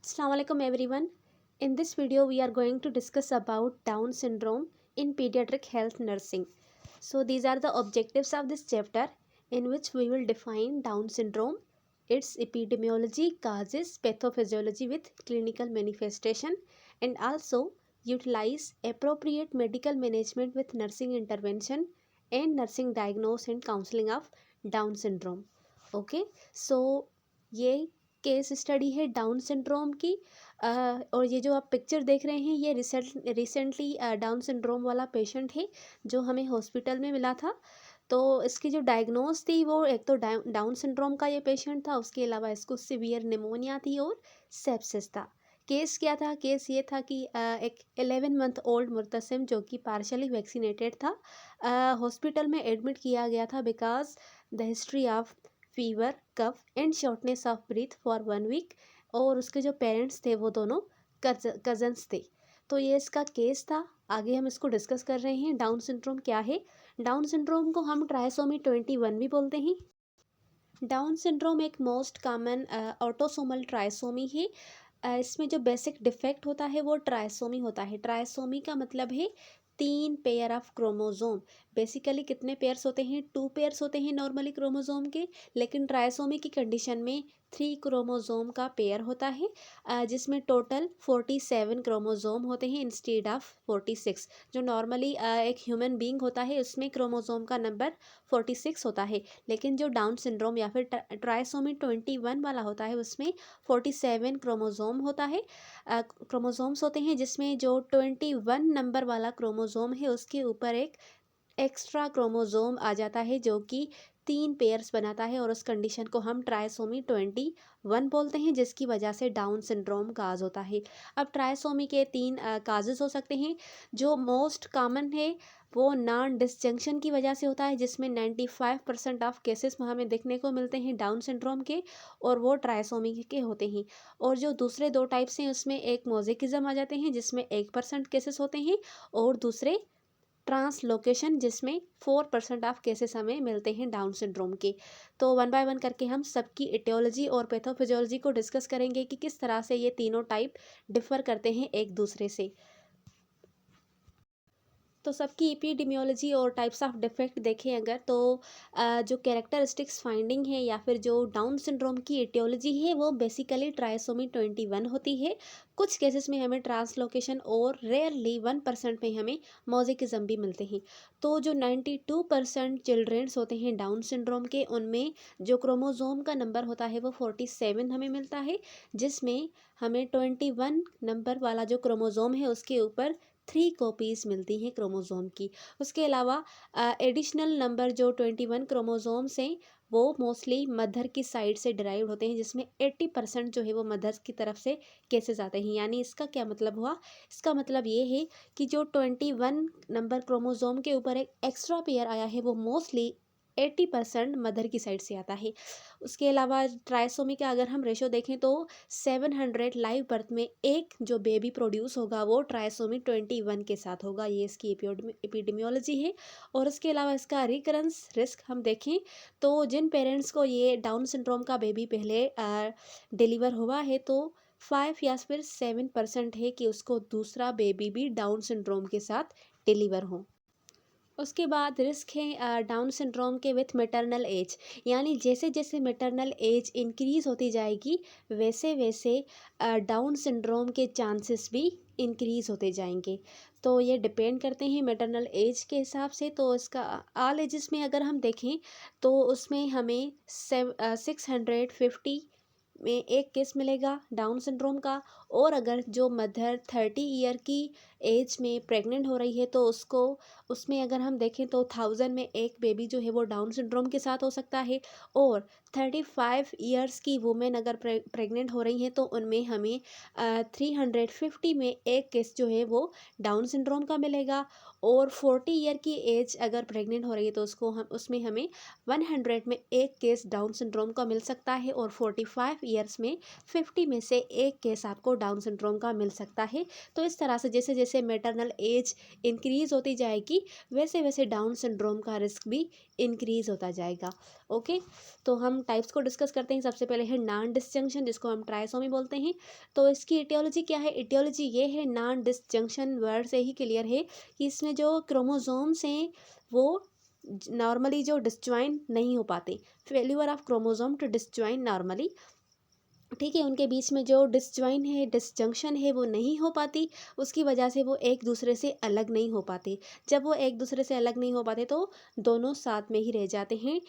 Assalamualaikum everyone. In this video we are going to discuss about Down syndrome in pediatric health nursing. So these are the objectives of this chapter in which we will define Down syndrome, its epidemiology, causes, pathophysiology with clinical manifestation, and also utilize appropriate medical management with nursing intervention and nursing diagnosis and counseling of Down syndrome. Okay, so ये case study है down syndrome की। और ये जो आप picture देख रहे हैं ये रिसेंटली डाउन सिंड्रोम वाला पेशेंट है जो हमें हॉस्पिटल में मिला था। तो इसकी जो डायग्नोस थी वो एक तो डाउन सिंड्रोम का ये पेशेंट था, उसके अलावा इसको सिवियर निमोनिया थी और सेप्सिस था। केस क्या था? केस ये था कि एक 11 मंथ ओल्ड मुर्तसिम जो कि पार्शली वैक्सीनेटेड था, हॉस्पिटल में एडमिट किया गया था because the history of fever, cough and shortness of breath for 1 week. और उसके जो पेरेंट्स थे वो दोनों कजन्स थे। तो ये इसका केस था। आगे हम इसको डिस्कस कर रहे हैं। डाउन सिंड्रोम क्या है? डाउन सिंड्रोम को हम ट्राइसोमी 21 भी बोलते हैं। डाउन सिंड्रोम एक मोस्ट कॉमन ऑटोसोमल ट्राइसोमी है। इसमें जो बेसिक डिफेक्ट होता है वो ट्राइसोमी होता है। ट्राइसोमी का मतलब है 3 पेयर ऑफ क्रोमोजोम। बेसिकली कितने पेयर्स होते हैं? 2 पेयर्स होते हैं नॉर्मली क्रोमोजोम के, लेकिन ट्राइसोमी की कंडीशन में 3 क्रोमोजोम का पेयर होता है, जिसमें टोटल 47 क्रोमोजोम होते हैं इंस्टेड ऑफ 46। जो नॉर्मली एक ह्यूमन बीइंग होता है उसमें क्रोमोजोम का नंबर 46 होता है, लेकिन जो डाउन सिंड्रोम या फिर ट्राइसोमी 21 वाला होता है उसमें 47 क्रोमोजोम होता है, क्रोमोजोम्स होते हैं, जिसमें जो 21 नंबर वाला क्रोमोजोम है उसके ऊपर एक एक्स्ट्रा क्रोमोजोम आ जाता है जो कि 3 पेयर्स बनाता है, और उस कंडीशन को हम ट्राइसोमी 21 बोलते हैं, जिसकी वजह से डाउन सिंड्रोम काज होता है। अब ट्राइसोमी के 3 काजेस हो सकते हैं। जो मोस्ट कॉमन है वो नॉन डिसजंक्शन की वजह से होता है, जिसमें 95% ऑफ केसेस हमें देखने को मिलते हैं डाउन सिंड्रोम के, और वो ट्राइसोमी के होते हैं। और जो दूसरे 2 टाइप्स हैं उसमें एक मोजेकिज्म आ जाते हैं जिसमें 1% केसेस होते हैं, और दूसरे ट्रांसलोकेशन जिसमें 4% ऑफ केसेस हमें मिलते हैं डाउन सिंड्रोम के। तो वन बाय वन करके हम सबकी इटियोलॉजी और पैथोफिजियोलॉजी को डिस्कस करेंगे कि किस तरह से ये तीनों टाइप डिफर करते हैं एक दूसरे से। तो सबकी एपिडेमियोलॉजी और टाइप्स ऑफ डिफेक्ट देखें अगर, तो जो कैरेक्टरिस्टिक्स फाइंडिंग है या फिर जो डाउन सिंड्रोम की एटियोलॉजी है वो बेसिकली ट्राइसोमी 21 होती है। कुछ केसेस में हमें ट्रांसलोकेशन और रेयरली 1% में हमें मोजेकिज्म भी मिलते हैं। तो जो 92% चिल्ड्रेंस होते हैं डाउन सिंड्रोम के, उनमें जो क्रोमोजोम का नंबर होता है वो 47 हमें मिलता है, जिसमें हमें 21 नंबर वाला जो क्रोमोजोम है उसके ऊपर 3 कॉपीज़ मिलती हैं क्रोमोज़ोम की। उसके अलावा एडिशनल नंबर जो 21 क्रोमोज़ोम्स हैं वो मोस्टली मदर की साइड से डिराइव्ड होते हैं, जिसमें 80% जो है वो मदर्स की तरफ से केसेस आते हैं। यानी इसका क्या मतलब हुआ? इसका मतलब ये है कि जो 21 नंबर क्रोमोज़ोम के ऊपर एक एक्स्ट्रा पेयर आया है वो मोस्टली 80% मदर की साइड से आता है। उसके अलावा ट्राइसोमी का अगर हम रेशो देखें तो 700 लाइव बर्थ में एक जो बेबी प्रोड्यूस होगा वो ट्राइसोमी 21 के साथ होगा। ये इसकी एपिडेमियोलॉजी है। और उसके अलावा इसका रिकरेंस रिस्क हम देखें तो जिन पेरेंट्स को ये डाउन सिंड्रोम का बेबी पहले डिलीवर हुआ है तो 5 या फिर 7% है कि उसको दूसरा बेबी भी डाउन सिंड्रोम के साथ डिलीवर हो। उसके बाद रिस्क है डाउन सिंड्रोम के विथ मैटरनल एज। यानी जैसे जैसे मैटरनल एज इंक्रीज़ होती जाएगी वैसे वैसे डाउन सिंड्रोम के चांसेस भी इंक्रीज़ होते जाएंगे। तो ये डिपेंड करते हैं मैटरनल एज के हिसाब से। तो इसका ऑल एजेस में अगर हम देखें तो उसमें हमें 650 में एक केस मिलेगा डाउन सिंड्रोम का। और अगर जो मदर 30 ईयर की एज में प्रेग्नेंट हो रही है तो उसको उसमें अगर हम देखें तो 1000 में एक बेबी जो है वो डाउन सिंड्रोम के साथ हो सकता है। और 35 ईयर्स की वुमेन अगर प्रेग्नेंट हो रही हैं तो उनमें हमें 350 में एक केस जो है वो डाउन सिंड्रोम का मिलेगा। और 40 ईयर की एज अगर प्रेग्नेंट हो रही है तो उसको हम उसमें हमें 100 में एक केस डाउन सिंड्रोम का मिल सकता है। और 45 ईयर्स में 50 में से एक केस आपको डाउन सिंड्रोम का मिल सकता है। तो इस तरह से जैसे जैसे मैटरनल एज इंक्रीज़ होती जाएगी वैसे वैसे डाउन सिंड्रोम का रिस्क भी इंक्रीज़ होता जाएगा। ओके, तो हम टाइप्स को डिस्कस करते हैं। सबसे पहले है नॉन डिसजंक्शन, जिसको हम ट्राइसोमी बोलते हैं। तो इसकी इटियोलॉजी क्या है? इटियोलॉजी ये है, नॉन डिसजंक्शन वर्ड से ही क्लियर है कि इसमें जो क्रोमोसोम्स हैं वो नॉर्मली जो डिसजॉइन नहीं हो पाते, failure of chromosome to disjoin normally, ठीक है, उनके बीच में जो डिसजॉइन है, डिसजंक्शन है, वो नहीं हो पाती। उसकी वजह से वो एक दूसरे से अलग नहीं हो पाते। जब वो एक दूसरे से अलग नहीं हो पाते तो दोनों साथ में ही रह जाते हैं।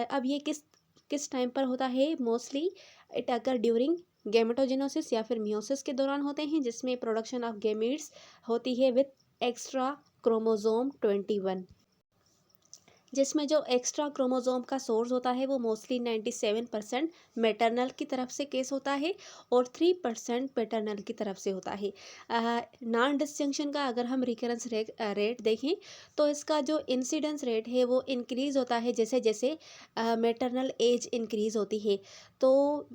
अब ये किस किस टाइम पर होता है? मोस्टली इट अकर ड्यूरिंग गैमेटोजेनोसिस या फिर मियोसिस के दौरान होते हैं, जिसमें प्रोडक्शन ऑफ गैमीट्स होती है विथ एक्स्ट्रा क्रोमोसोम 21, जिसमें जो एक्स्ट्रा क्रोमोसोम का सोर्स होता है वो मोस्टली 97% मैटरनल की तरफ से केस होता है और 3% पैटर्नल की तरफ से होता है। नॉन डिस्जंक्शन का अगर हम रिकरेंस रेट देखें तो इसका जो इंसिडेंस रेट है वो इंक्रीज़ होता है जैसे जैसे मैटरनल एज इंक्रीज़ होती है। तो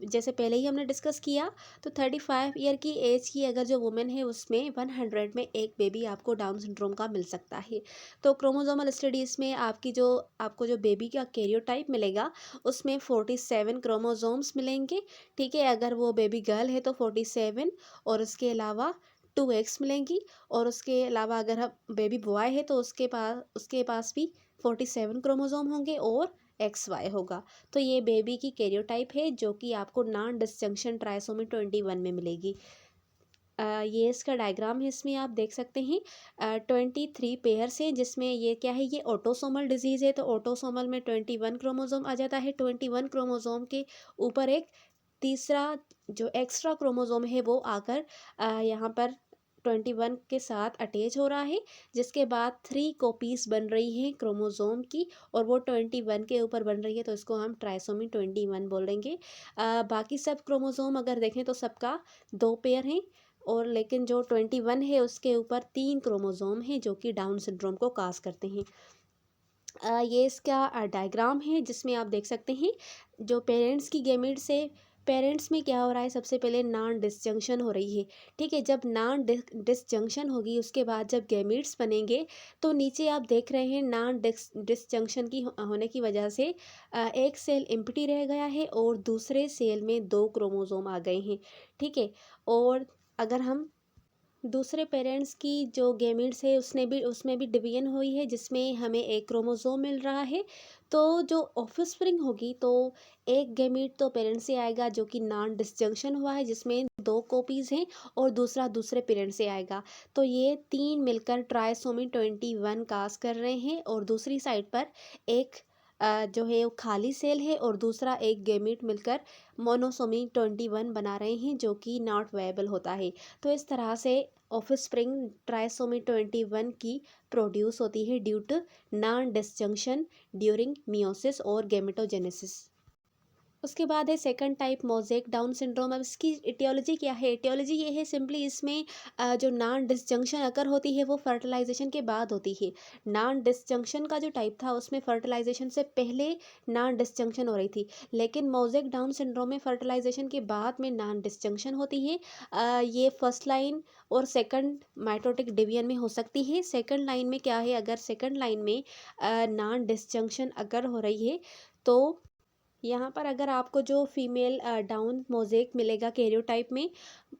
जैसे पहले ही हमने डिस्कस किया, तो 35 ईयर की एज की अगर जो वुमेन है उसमें 100 में एक बेबी आपको डाउन सिंड्रोम का मिल सकता है। तो क्रोमोसोमल स्टडीज़ में आपको जो बेबी का कैरियोटाइप मिलेगा उसमें 47 क्रोमोसोम्स मिलेंगे। ठीक है, अगर वो बेबी गर्ल है तो 47 और उसके अलावा 2 एक्स मिलेंगी, और उसके अलावा अगर हम बेबी बॉय है तो उसके पास भी 47 क्रोमोसोम होंगे और XY होगा। तो ये बेबी की कैरियोटाइप है जो कि आपको नॉन डिसजंक्शन ट्राइसोमी 21 में मिलेगी। ये इसका डायग्राम है, इसमें आप देख सकते हैं 23 पेयर्स हैं, जिसमें ये क्या है, ये ऑटोसोमल डिजीज़ है। तो ऑटोसोमल में 21 क्रोमोसोम आ जाता है। 21 क्रोमोसोम के ऊपर एक तीसरा जो एक्स्ट्रा क्रोमोसोम है वो आकर यहाँ पर 21 के साथ अटैच हो रहा है, जिसके बाद 3 कॉपीज़ बन रही हैं क्रोमोसोम की, और वो 21 के ऊपर बन रही है, तो इसको हम ट्राइसोमी 21 बोलेंगे। बाकी सब क्रोमोसोम अगर देखें तो सबका 2 पेयर हैं, और लेकिन जो 21 है उसके ऊपर 3 क्रोमोसोम हैं जो कि डाउन सिंड्रोम को काज करते हैं। ये इसका डायग्राम है, जिसमें आप देख सकते हैं जो पेरेंट्स की गैमेट से पेरेंट्स में क्या हो रहा है। सबसे पहले नॉन डिसजंक्शन हो रही है। ठीक है, जब नॉन डिसजंक्शन होगी उसके बाद जब गैमेट्स बनेंगे तो नीचे आप देख रहे हैं नॉन डिसजंक्शन की होने की वजह से एक सेल एम्प्टी रह गया है और दूसरे सेल में 2 क्रोमोसोम आ गए हैं। ठीक है, और अगर हम दूसरे पेरेंट्स की जो गैमीट्स है उसमें भी डिवीजन हुई है, जिसमें हमें एक क्रोमोसोम मिल रहा है। तो जो ऑफस्प्रिंग होगी तो एक गैमीट तो पेरेंट्स से आएगा जो कि नॉन डिसजंक्शन हुआ है, जिसमें 2 कॉपीज़ हैं, और दूसरा दूसरे पेरेंट्स से आएगा। तो ये 3 मिलकर ट्राइसोमी 21 काज कर रहे हैं, और दूसरी साइड पर एक जो है वो खाली सेल है, और दूसरा एक गैमीट मिलकर मोनोसोमी 21 बना रहे हैं जो कि नॉट वायबल होता है। तो इस तरह से ऑफस्प्रिंग ट्राइसोमी 21 की प्रोड्यूस होती है due to non disjunction during meiosis और गैमेटोजेनेसिस। उसके बाद है second type mosaic Down syndrome. अब इसकी इटियोलॉजी क्या है? इटियोलॉजी ये है सिंपली, इसमें जो नॉन डिसजंक्शन अकर होती है वो फर्टिलाइजेशन के बाद होती है। नॉन डिसजंक्शन का जो टाइप था उसमें फर्टिलाइजेशन से पहले नॉन डिसजंक्शन हो रही थी, लेकिन मोज़ेक डाउन सिंड्रोम में फर्टिलाइजेशन के बाद में नॉन डिसजंक्शन होती है। ये फर्स्ट लाइन और सेकंड माइटोटिक डिवीजन में हो सकती है। सेकंड लाइन में क्या है, अगर सेकंड लाइन में नॉन डिसजंक्शन अगर हो रही है तो यहाँ पर अगर आपको जो फीमेल डाउन मोज़ेक मिलेगा कैरियोटाइप में,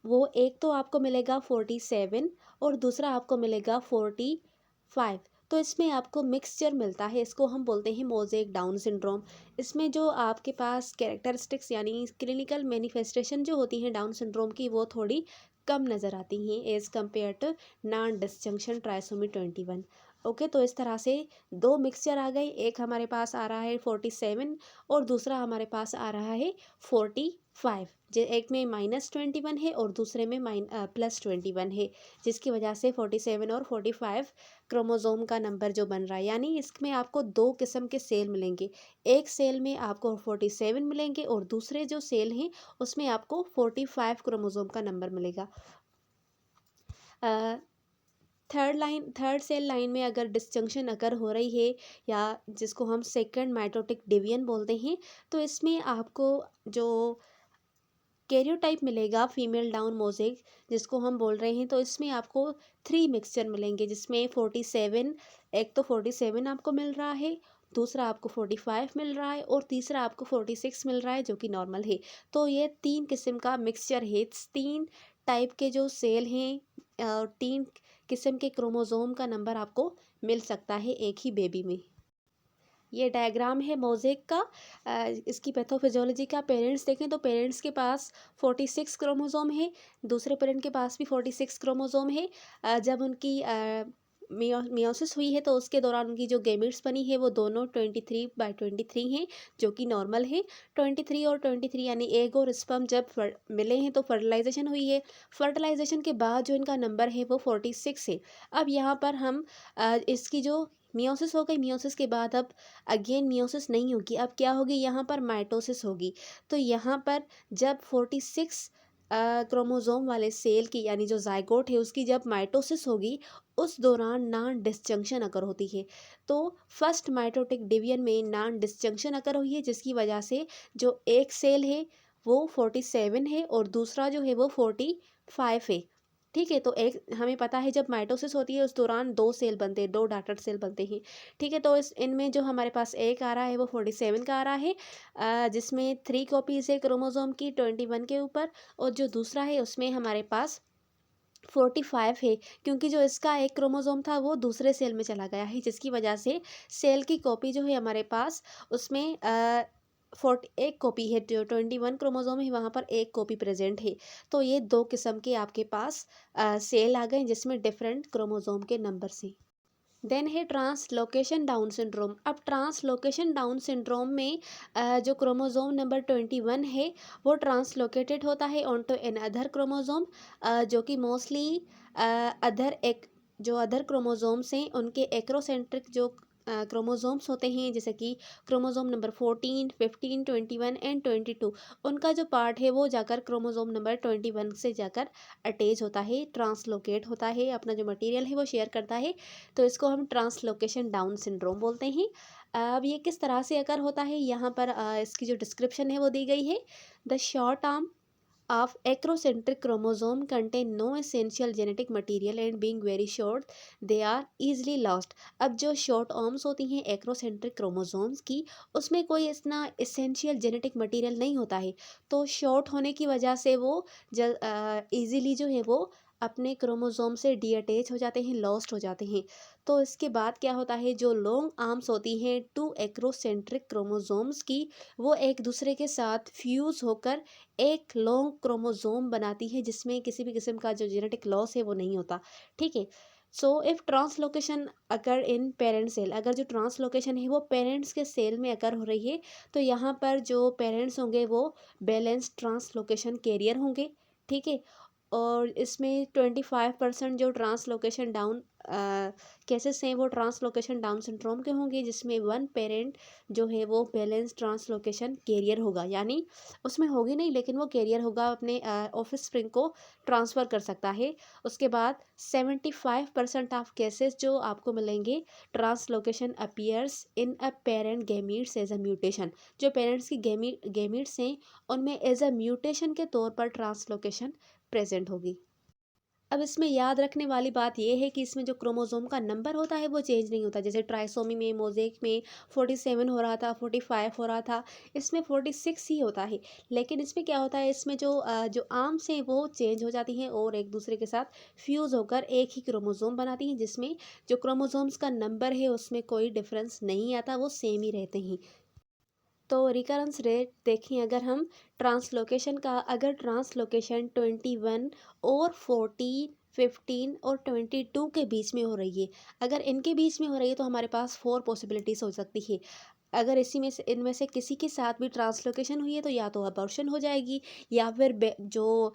वो एक तो आपको मिलेगा 47 और दूसरा आपको मिलेगा 45। तो इसमें आपको मिक्सचर मिलता है, इसको हम बोलते हैं मोज़ेक डाउन सिंड्रोम। इसमें जो आपके पास कैरेक्टरिस्टिक्स यानी क्लिनिकल मैनिफेस्टेशन जो होती हैं डाउन सिंड्रोम की, वो थोड़ी कम नज़र आती हैं as compare to non disjunction trisomy 21। Okay, तो इस तरह से 2 मिक्सचर आ गए, एक हमारे पास आ रहा है 47 और दूसरा हमारे पास आ रहा है 45। एक में -21 है और दूसरे में +21 है, जिसकी वजह से 47 और 45 क्रोमोसोम का नंबर जो बन रहा है। यानी इसमें आपको 2 किस्म के सेल मिलेंगे। एक सेल में आपको 47 मिलेंगे और दूसरे जो सेल हैं उसमें आपको 45 क्रोमोसोम का नंबर मिलेगा। थर्ड सेल लाइन में अगर डिसजंक्शन अगर हो रही है, या जिसको हम सेकंड माइटोटिक डिवीजन बोलते हैं, तो इसमें आपको जो कैरियोटाइप मिलेगा फीमेल डाउन मोज़ेक, जिसको हम बोल रहे हैं, तो इसमें आपको 3 मिक्सचर मिलेंगे, जिसमें 47, एक तो 47 आपको मिल रहा है, दूसरा आपको 45 मिल रहा है और तीसरा आपको 46 मिल रहा है, जो कि नॉर्मल है। तो ये 3 किस्म का मिक्सचर है। 3 टाइप के जो सेल हैं, 3 किस्म के क्रोमोज़ोम का नंबर आपको मिल सकता है एक ही बेबी में। ये डायग्राम है मोज़ेक का। इसकी पैथोफिजियोलॉजी का पेरेंट्स देखें तो पेरेंट्स के पास 46 क्रोमोज़ोम है, दूसरे पेरेंट के पास भी 46 क्रोमोज़ोम है। जब उनकी मियोसिस हुई है तो उसके दौरान उनकी जो गैमेट्स बनी है वो दोनों 23/23 हैं, जो कि नॉर्मल है। 23 और 23 यानी एग और स्पर्म जब मिले हैं तो फर्टिलाइजेशन हुई है। फर्टिलाइजेशन के बाद जो इनका नंबर है वो 46 है। अब यहाँ पर हम इसकी जो मियोसिस हो गई, मियोसिस के बाद अब अगेन मियोसिस नहीं होगी, अब क्या होगी, यहाँ पर माइटोसिस होगी। तो यहाँ पर जब 46 क्रोमोज़ोम वाले सेल की यानी जो ज़ाइगोट है उसकी जब माइटोसिस होगी, उस दौरान नॉन डिसजंक्शन अकर होती है। तो फर्स्ट माइटोटिक डिवीजन में नॉन डिसजंक्शन अकर हुई है, जिसकी वजह से जो एक सेल है वो 47 है और दूसरा जो है वो 45 है। ठीक है, तो एक हमें पता है जब माइटोसिस होती है उस दौरान 2 सेल बनते हैं, 2 डॉटर सेल बनते हैं। ठीक है, तो इस इनमें जो हमारे पास एक आ रहा है वो 47 का आ रहा है, जिसमें 3 कॉपीज़ है क्रोमोसोम की 21 के ऊपर, और जो दूसरा है उसमें हमारे पास 45 है, क्योंकि जो इसका एक क्रोमोसोम था वो दूसरे सेल में चला गया है, जिसकी वजह से सेल की कॉपी जो है हमारे पास उसमें एक कॉपी है, जो 21 क्रोमोसोम है वहाँ पर एक कॉपी प्रेजेंट है। तो ये 2 किस्म के आपके पास सेल आ गए जिसमें डिफरेंट क्रोमोसोम के नंबर से। देन है ट्रांसलोकेशन डाउन सिंड्रोम। अब ट्रांसलोकेशन डाउन सिंड्रोम में जो क्रोमोसोम नंबर 21 है वो ट्रांसलोकेटेड होता है ऑनटू एन अदर क्रोमोसोम, जो कि मोस्टली अदर एक जो अदर क्रोमोसोम्स हैं उनके एक्रोसेंट्रिक जो क्रोमोसोम्स होते हैं, जैसे कि क्रोमोसोम नंबर 14, 15, 21 एंड 22, उनका जो पार्ट है वो जाकर क्रोमोसोम नंबर 21 से जाकर अटैच होता है, ट्रांसलोकेट होता है, अपना जो मटेरियल है वो शेयर करता है। तो इसको हम ट्रांसलोकेशन डाउन सिंड्रोम बोलते हैं। अब ये किस तरह से अकर होता है, यहाँ पर इसकी जो डिस्क्रिप्शन है वो दी गई है। The short arm of acrocentric chromosome contain no essential genetic material and being very short they are easily lost। अब जो शॉर्ट आर्म्स होती हैं एक्रोसेंट्रिक क्रोमोसोम्स की, उसमें कोई इतना एसेंशियल जेनेटिक मटेरियल नहीं होता है, तो शॉर्ट होने की वजह से वो ईजिली जो है वो अपने क्रोमोसोम से डीअटैच हो जाते हैं, लॉस्ट हो जाते हैं। तो इसके बाद क्या होता है, जो लॉन्ग आर्म्स होती हैं टू एक्रोसेंट्रिक क्रोमोसोम्स की, वो एक दूसरे के साथ फ्यूज होकर एक लॉन्ग क्रोमोसोम बनाती है, जिसमें किसी भी किस्म का जो जेनेटिक लॉस है वो नहीं होता। ठीक है, so if translocation occur in parent cell, अगर जो ट्रांसलोकेशन है वो पेरेंट्स के सेल में अकर हो रही है, तो यहाँ पर जो पेरेंट्स होंगे वो बैलेंस ट्रांसलोकेशन कैरियर होंगे। ठीक है, और इसमें 25% जो ट्रांसलोकेशन डाउन केसेस हैं वो ट्रांसलोकेशन डाउन सिंड्रोम के होंगे, जिसमें 1 पेरेंट जो है वो बैलेंस ट्रांसलोकेशन कैरियर होगा, यानी उसमें होगी नहीं लेकिन वो कैरियर होगा, अपने ऑफस्प्रिंग को ट्रांसफ़र कर सकता है। उसके बाद 75% ऑफ केसेस जो आपको मिलेंगे, translocation appears in a parent gametes as a mutation. जो पेरेंट्स की गैमीट्स हैं उनमें एज अ म्यूटेशन के तौर पर ट्रांसलोकेशन प्रेजेंट होगी। अब इसमें याद रखने वाली बात यह है कि इसमें जो क्रोमोसोम का नंबर होता है वो चेंज नहीं होता। जैसे ट्राइसोमी में, मोज़ेक में 47 हो रहा था, 45 हो रहा था, इसमें 46 ही होता है। लेकिन इसमें क्या होता है, इसमें जो आर्म्स हैं वो चेंज हो जाती हैं और एक दूसरे के साथ फ्यूज़ होकर एक ही क्रोमोसोम बनाती हैं, जिसमें जो क्रोमोसोम्स का नंबर है उसमें कोई डिफरेंस नहीं आता, वो सेम ही रहते हैं। तो रिकरेंस रेट देखें, अगर हम ट्रांसलोकेशन का, अगर ट्रांसलोकेशन 21 और 14, 15 और 22 के बीच में हो रही है, अगर इनके बीच में हो रही है तो हमारे पास 4 पॉसिबिलिटीज़ हो सकती है। अगर इसी में से इनमें से किसी के साथ भी ट्रांसलोकेशन हुई है तो या तो अबॉर्शन हो जाएगी, या फिर जो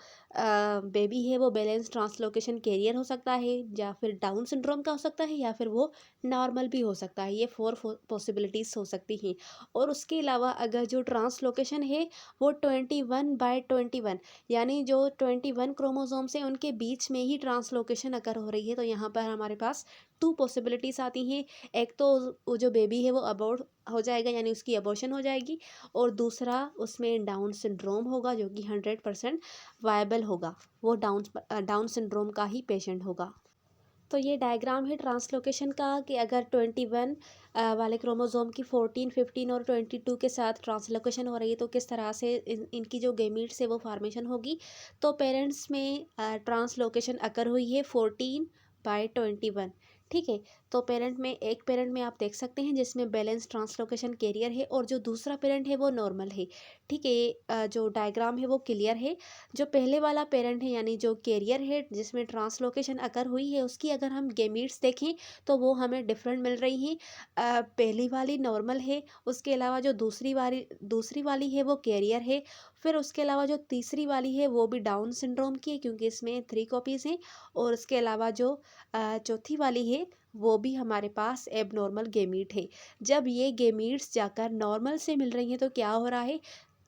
बेबी है वो बैलेंस ट्रांसलोकेशन कैरियर हो सकता है, या फिर डाउन सिंड्रोम का हो सकता है, या फिर वो नॉर्मल भी हो सकता है। ये 4 पॉसिबिलिटीज़ हो सकती हैं। और उसके अलावा अगर जो ट्रांसलोकेशन है वो 21/21, यानी जो 21 क्रोमोसोम्स हैं उनके बीच में ही ट्रांसलोकेशन अगर हो रही है, तो यहाँ पर हमारे पास 2 पॉसिबिलिटीज़ आती हैं। एक तो वो जो बेबी है वो अबॉर्ट हो जाएगा, यानी उसकी अबॉर्शन हो जाएगी, और दूसरा उसमें डाउन सिंड्रोम होगा जो कि 100% वायबल होगा, वो डाउन सिंड्रोम का ही पेशेंट होगा। तो ये डायग्राम है ट्रांसलोकेशन का कि अगर 21 वाले क्रोमोसोम की 14, 15 और 22 के साथ ट्रांसलोकेशन हो रही है तो किस तरह से इनकी जो गेमीट्स है वो फॉर्मेशन होगी। तो पेरेंट्स में ट्रांसलोकेशन अकर हुई है 14/21। ठीक है। तो एक पेरेंट में आप देख सकते हैं जिसमें बैलेंस ट्रांसलोकेशन कैरियर है, और जो दूसरा पेरेंट है वो नॉर्मल है। ठीक है। जो डायग्राम है वो क्लियर है। जो पहले वाला पेरेंट है यानी जो कैरियर है जिसमें ट्रांसलोकेशन अकर हुई है, उसकी अगर हम गेमीट्स देखें तो वो हमें डिफरेंट मिल रही हैं। पहली वाली नॉर्मल है, उसके अलावा जो दूसरी वाली है वो कैरियर है, फिर उसके अलावा जो तीसरी वाली है वो भी डाउन सिंड्रोम की है क्योंकि इसमें 3 कॉपीज़ हैं, और उसके अलावा जो चौथी वाली है वो भी हमारे पास एबनॉर्मल गेमीट है। जब ये गेमीट्स जाकर नॉर्मल से मिल रही हैं तो क्या हो रहा है,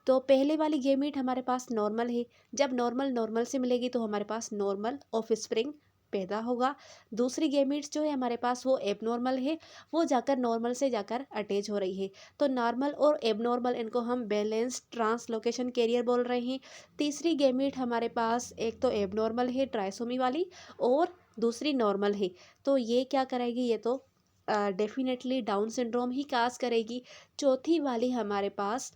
तो पहले वाली गेमीट हमारे पास नॉर्मल है, जब नॉर्मल नॉर्मल से मिलेगी तो हमारे पास नॉर्मल ऑफस्प्रिंग पैदा होगा। दूसरी गेमीट्स जो है हमारे पास वो एबनॉर्मल है, वो जाकर नॉर्मल से जाकर अटैच हो रही है। तो नॉर्मल और एबनॉर्मल इनको हम बैलेंस ट्रांसलोकेशन कैरियर बोल रहे हैं। तीसरी गेमीट हमारे पास एक तो एबनॉर्मल है ट्राइसोमी वाली, और दूसरी नॉर्मल है। तो ये क्या करेगी, ये तो डेफिनेटली डाउन सिंड्रोम ही काज करेगी। चौथी वाली हमारे पास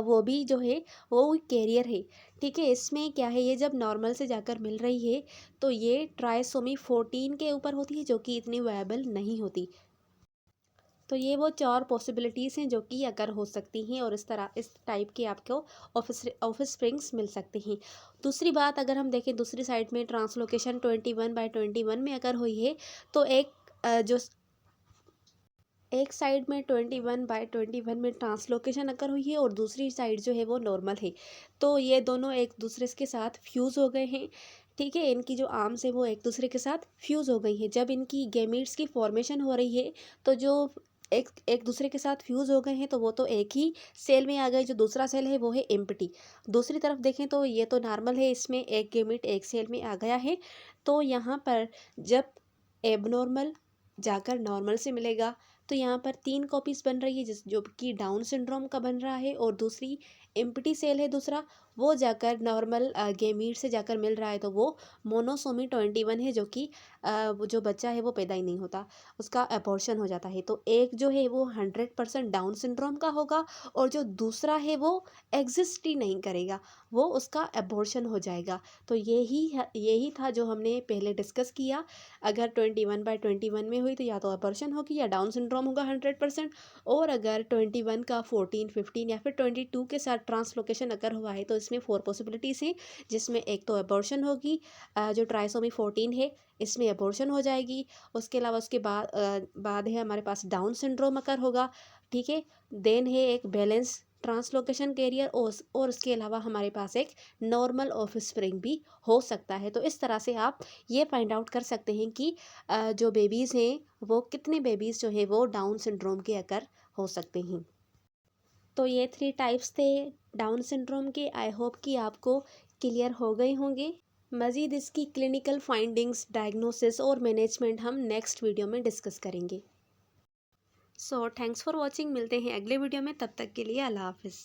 वो भी जो है वो कैरियर है। ठीक है। इसमें क्या है, ये जब नॉर्मल से जाकर मिल रही है तो ये ट्राइसोमी 14 के ऊपर होती है जो कि इतनी वायबल नहीं होती। तो ये वो 4 पॉसिबिलिटीज़ हैं जो कि अगर हो सकती हैं, और इस टाइप के आपको ऑफिस स्प्रिंग्स मिल सकते हैं। दूसरी बात अगर हम देखें दूसरी साइड में ट्रांसलोकेशन 21/21 में अगर हुई है तो एक साइड में 21/21 में ट्रांसलोकेशन अकर हुई है और दूसरी साइड जो है वो नॉर्मल है। तो ये दोनों एक दूसरे के साथ फ्यूज़ हो गए हैं। ठीक है। इनकी जो आर्म्स है वो एक दूसरे के साथ फ्यूज़ हो गई है। जब इनकी गैमीट्स की फॉर्मेशन हो रही है तो जो एक एक दूसरे के साथ फ्यूज़ हो गए हैं तो वो तो एक ही सेल में आ गए। जो दूसरा सेल है वो है एम्प्टी। दूसरी तरफ देखें तो ये तो नॉर्मल है, इसमें एक गैमीट एक सेल में आ गया है। तो यहाँ पर जब एबनॉर्मल जाकर नॉर्मल से मिलेगा तो यहाँ पर 3 कॉपीज़ बन रही है जो कि डाउन सिंड्रोम का बन रहा है, और दूसरी एम्प्टी सेल है दूसरा, वो जाकर नॉर्मल गेमीट से जाकर मिल रहा है तो वो मोनोसोमी 21 है जो कि वो जो बच्चा है वो पैदा ही नहीं होता, उसका अबॉर्शन हो जाता है। तो एक जो है वो 100% डाउन सिंड्रोम का होगा, और जो दूसरा है वो एग्जिस्ट ही नहीं करेगा, वो उसका अबॉर्शन हो जाएगा। तो यही था जो हमने पहले डिस्कस किया। अगर 21/21 में हुई तो या तो अबॉर्शन होगी या डाउन सिंड्रोम होगा 100%, और अगर 21 का 14, 15 या फिर 22 के साथ ट्रांसलोकेशन अगर हुआ है तो इसमें 4 पॉसिबिलिटीज़ हैं, जिसमें एक तो अबॉर्शन होगी, जो ट्राइसोमी 14 है इसमें अबॉर्शन हो जाएगी। उसके अलावा उसके बाद है हमारे पास डाउन सिंड्रोम अकर होगा। ठीक है। देन है एक बैलेंस ट्रांसलोकेशन कैरियर, और उसके अलावा हमारे पास एक नॉर्मल ऑफस्प्रिंग भी हो सकता है। तो इस तरह से आप ये फाइंड आउट कर सकते हैं कि जो बेबीज़ हैं वो कितने बेबीज़ जो है वो डाउन सिंड्रोम के अकर हो सकते हैं। तो ये 3 टाइप्स थे डाउन सिंड्रोम के। आई होप कि आपको क्लियर हो गए होंगे। मज़ीद इसकी क्लिनिकल फाइंडिंग्स, डायग्नोसिस और मैनेजमेंट हम नेक्स्ट वीडियो में डिस्कस करेंगे। So thanks for watching. मिलते हैं अगले वीडियो में, तब तक के लिए अल्लाह हाफिज़।